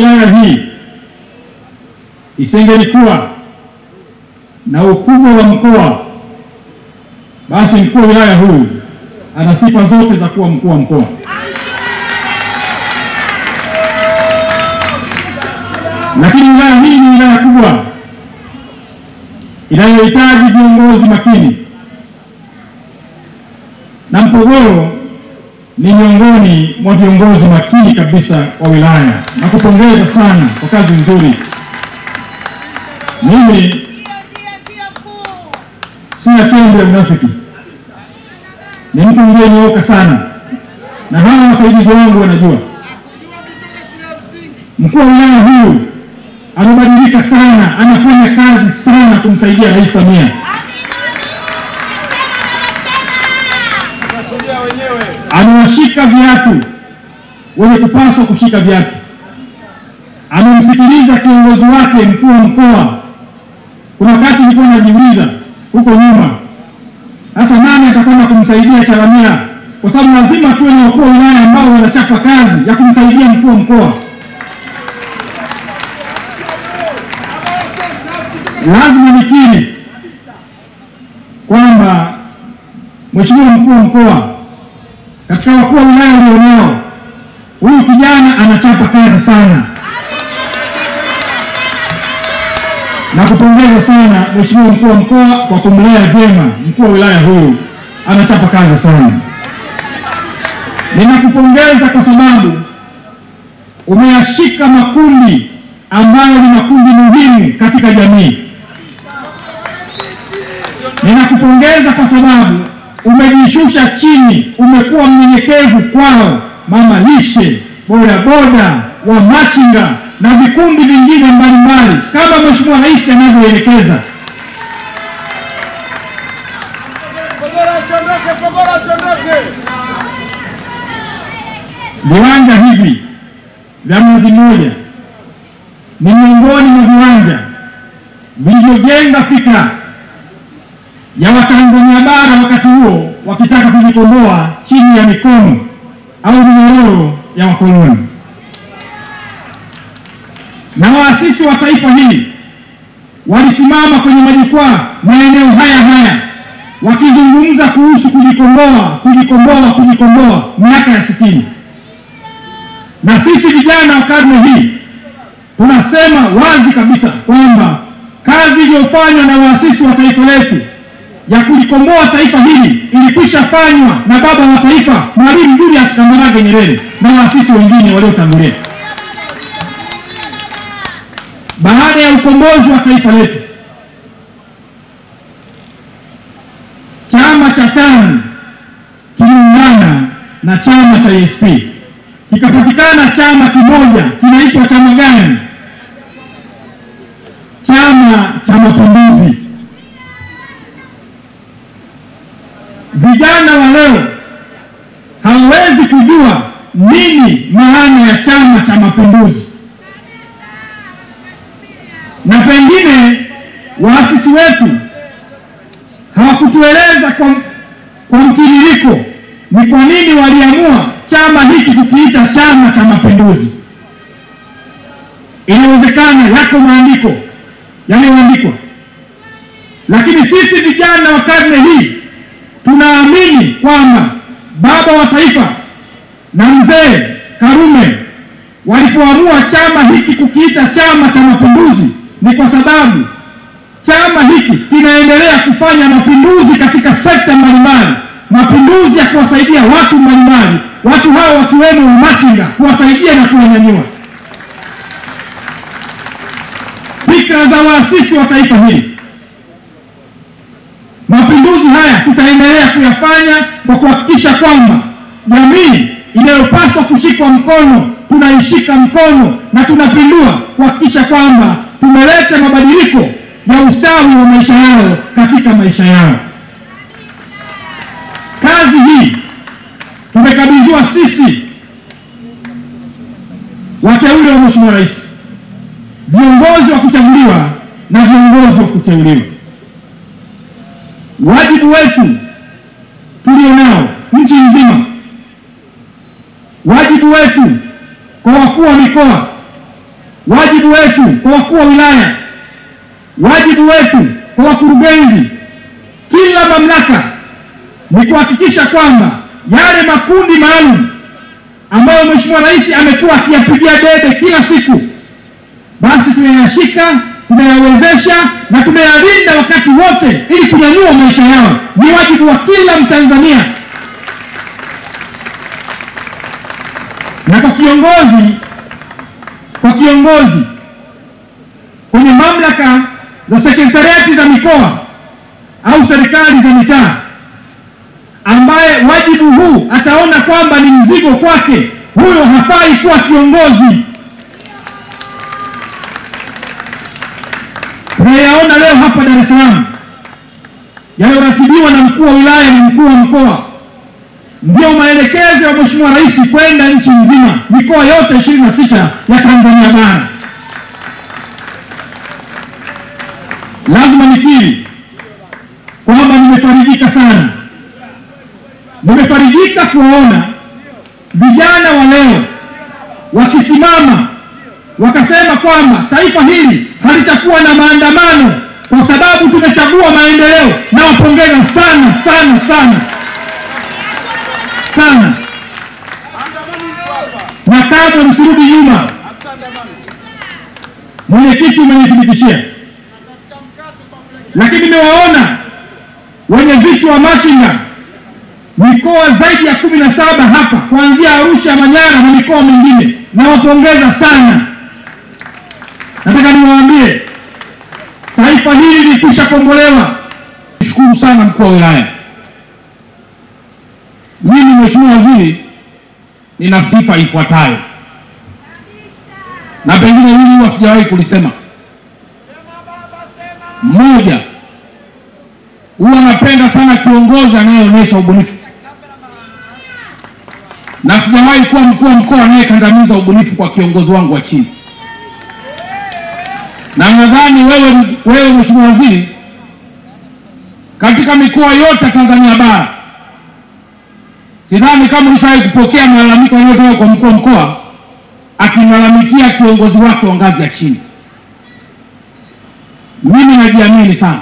wilaya hii isingelikuwa na ukubwa wa mkoa, basi mkuu wa wilaya huyu ana sifa zote za kuwa mkuu wa mkoa. Lakini wilaya hii ni wilaya kubwa inayohitaji viongozi makini, na Mpogoro ni miongoni mwa viongozi makini kabisa wa wilaya. Nakupongeza sana kwa kazi nzuri. Mimi sina chembe ya unafiki, ni mtu mwenyenyooka sana, na hawa wasaidizi wangu wanajua. Mkuu wa wilaya huyu amebadilika sana, anafanya kazi sana kumsaidia Rais Samia. Anawashika viatu wenye kupaswa kushika viatu. Amemsikiliza kiongozi wake mkuu wa mkoa. Kuna wakati nilikuwa najiuliza huko nyuma, sasa nani atakwenda kumsaidia Chalamila? Kwa sababu lazima tuwe na wakuu wa wilaya ambao wanachapa kazi ya kumsaidia mkuu wa mkoa. Lazima nikiri kwamba Mheshimiwa mkuu wa mkoa, katika wakuu wa wilaya walionao, huyu kijana anachapa kazi sana. Na kupongeza sana Mheshimiwa mkuu wa mkoa kwa kumlea vyema mkuu wa wilaya huyu, anachapa kazi sana. Ninakupongeza kwa sababu umeyashika makundi ambayo ni makundi muhimu katika jamii. Ninakupongeza kwa sababu umejishusha chini, umekuwa mnyenyekevu kwao, mama lishe, bodaboda, wamachinga na vikundi vingine mbalimbali kama Mheshimiwa Rais anavyoelekeza. Viwanja hivi vya Mnazi Mmoja ni miongoni mwa viwanja vilivyojenga fikra ya Watanzania bara wakati huo wakitaka kujikomboa chini ya mikono au minyororo ya wakoloni. Na waasisi wa taifa hili walisimama kwenye majukwaa maeneo haya wakizungumza kuhusu kujikomboa miaka ya 60. Na sisi vijana wa karne hii tunasema wazi kabisa kwamba kazi iliyofanywa na waasisi wa taifa letu ya kulikomboa taifa hili ilikwisha fanywa na baba wa taifa Mwalimu Julius Kambarage Nyerere na waasisi wengine waliotangulia. Baada ya ukombozi wa taifa letu, chama cha TANU kiliungana na chama cha ASP, kikapatikana chama kimoja. Kinaitwa chama gani? Chama cha Mapinduzi. Vijana wa leo hawezi kujua nini maana ya Chama cha Mapinduzi, na pengine waasisi wetu hawakutueleza kwa mtiririko ni kwa nini waliamua chama hiki kukiita Chama cha Mapinduzi. Inawezekana yako maandiko yameandikwa, lakini sisi vijana wa karne hii tunaamini kwamba baba wa taifa na mzee Karume walipoamua chama hiki kukiita Chama cha Mapinduzi ni kwa sababu chama hiki kinaendelea kufanya mapinduzi katika sekta mbalimbali, mapinduzi ya kuwasaidia watu mbalimbali, watu hao wakiwemo machinga, kuwasaidia na kuwanyanyua. Fikra za waasisi wa taifa hili, mapinduzi haya tutaendelea kuyafanya kwa kuhakikisha kwamba jamii inayopaswa kushikwa mkono tunaishika mkono na tunapindua, kuhakikisha kwamba tumeleta mabadiliko ya ustawi wa maisha yao katika maisha yao. Kazi hii tumekabidhiwa sisi wateule wa Mheshimiwa Rais, viongozi wa kuchaguliwa na viongozi wa kuteuliwa. Wajibu wetu tulionao nchi nzima, wajibu wetu kwa wakuu wa mikoa, wajibu wetu kwa wakuu wa wilaya, wajibu wetu kwa wakurugenzi, kila mamlaka ni kuhakikisha kwamba yale makundi maalum ambayo Mheshimiwa Rais amekuwa akiyapigia debe kila siku, basi tunayashika, tunayawezesha na tunayalinda wakati wote ili kunyanyua maisha yao. Ni wajibu wa kila Mtanzania. Na kwa kiongozi kwenye mamlaka za sekretariati za mikoa au serikali za mitaa, ambaye wajibu huu ataona kwamba ni mzigo kwake, huyo hafai kuwa kiongozi. Tunayaona leo hapa Dar es Salaam yaliyoratibiwa na mkuu wa wilaya na mkuu wa mkoa, ndio maelekezo ya Mheshimiwa Rais kwenda nchi nzima, mikoa yote 26 ya Tanzania bara. Lazima nikiri kwamba nimefarijika sana. Nimefarijika kuona vijana wa leo wakisimama wakasema kwamba taifa hili halitakuwa na maandamano kwa sababu tumechagua maendeleo. Na wapongeza sana sana sana sana, na kama msirudi nyuma. Mwenyekiti umenithibitishia, lakini nimewaona wenye viti wa machinga mikoa zaidi ya 17 hapa, kuanzia Arusha, Manyara na mikoa mingine, na wapongeza sana. Nataka niwaambie taifa hili lilikwisha kombolewa. Nishukuru sana mkuu wa wilaya. Mimi Mheshimiwa Waziri nina sifa ifuatayo, na pengine hili huwa sijawahi kulisema. Mmoja, huwa napenda sana kiongozi anayeonyesha ubunifu, na sijawahi kuwa mkuu wa mkoa anayekandamiza ubunifu kwa kiongozi wangu wa chini. Na nadhani wewe Mheshimiwa Waziri, katika mikoa yote Tanzania bara, sidhani kama ulishawahi kupokea malalamiko yanayotoka kwa mkuu wa mkoa akilalamikia kiongozi wake wa ngazi ya chini. Mimi najiamini sana.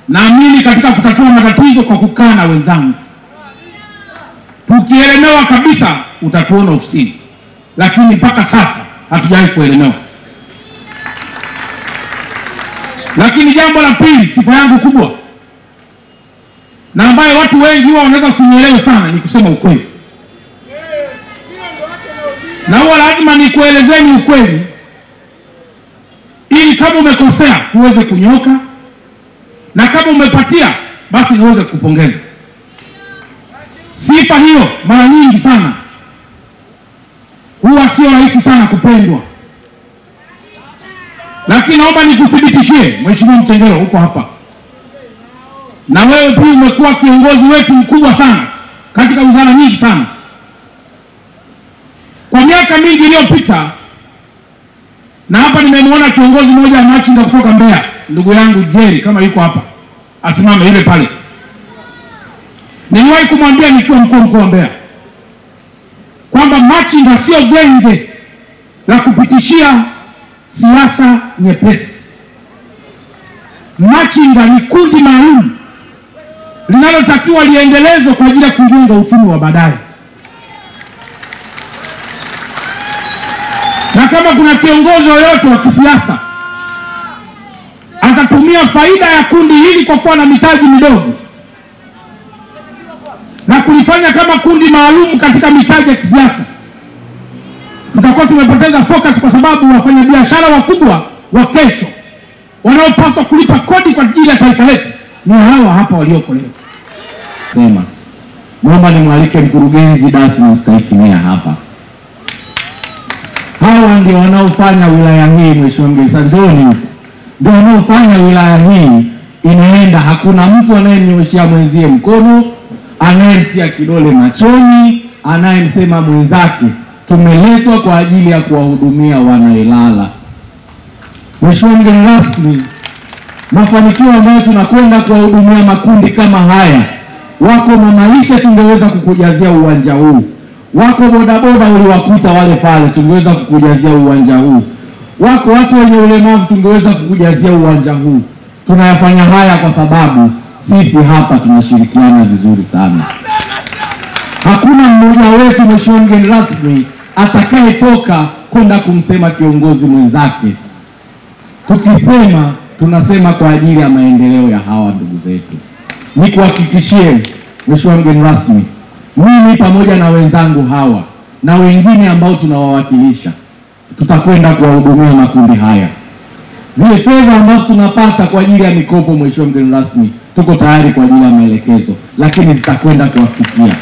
Naamini katika kutatua matatizo kwa kukaa na wenzangu. Tukielemewa kabisa utatuona ofisini, lakini mpaka sasa hatujawahi kuelemewa. Lakini jambo la pili, sifa yangu kubwa na ambayo watu wengi wao wanaweza usinielewe sana, ni kusema ukweli. Na huwa lazima nikuelezeni ukweli ili kama umekosea tuweze kunyoka, na kama umepatia basi niweze kupongeza. Sifa hiyo mara nyingi sana huwa sio rahisi sana kupendwa. Lakini naomba nikuthibitishie Mheshimiwa Mchengerwa, huko hapa, na wewe pia umekuwa kiongozi wetu mkubwa sana katika wizara nyingi sana. Kwa miaka mingi iliyopita, na hapa nimemwona kiongozi mmoja machinga kutoka Mbeya, ndugu yangu Jerry, kama yuko hapa asimame yule pale. Niliwahi kumwambia nikiwa mkuu wa mkoa wa Mbeya kwamba machinga sio genge la kupitishia siasa nyepesi. Machinga ni kundi maalum linalotakiwa liendelezwe kwa ajili ya kujenga uchumi wa baadaye. Na kama kuna kiongozi yoyote wa kisiasa atatumia faida ya kundi hili kwa kuwa na mitaji midogo na kulifanya kama kundi maalum katika mitaji ya kisiasa, tutakuwa tumepoteza focus, kwa sababu wafanyabiashara wakubwa wa kesho wanaopaswa kulipa kodi kwa ajili ya taifa letu ni hawa hapa walioko leo. Sema, naomba nimwalike mkurugenzi basi na mstahiki meya hapa. Hawa ndio wanaofanya wilaya hii, Mheshimiwa mgeni Sanjoni, ndio wanaofanya wilaya hii inaenda. Hakuna mtu anayenyoshia mwenzie mkono, anayemtia kidole machoni, anayemsema mwenzake. Tumeletwa kwa ajili ya kuwahudumia wanailala. Mheshimiwa mgeni rasmi, mafanikio ambayo tunakwenda kuwahudumia makundi kama haya, wako mamalisha tungeweza kukujazia uwanja huu. Wako bodaboda uliwakuta wale pale, tungeweza kukujazia uwanja huu. Wako watu wenye ulemavu, tungeweza kukujazia uwanja huu. Tunayafanya haya kwa sababu sisi hapa tunashirikiana vizuri sana. Hakuna mmoja wetu, mheshimiwa mgeni rasmi, atakayetoka kwenda kumsema kiongozi mwenzake. Tukisema, tunasema kwa ajili ya maendeleo ya hawa ndugu zetu. Nikuhakikishie mheshimiwa mgeni rasmi, mimi pamoja na wenzangu hawa na wengine ambao tunawawakilisha, tutakwenda kuwahudumia makundi haya. Zile fedha ambazo tunapata kwa ajili ya mikopo, mheshimiwa mgeni rasmi, tuko tayari kwa ajili ya maelekezo, lakini zitakwenda kuwafikia.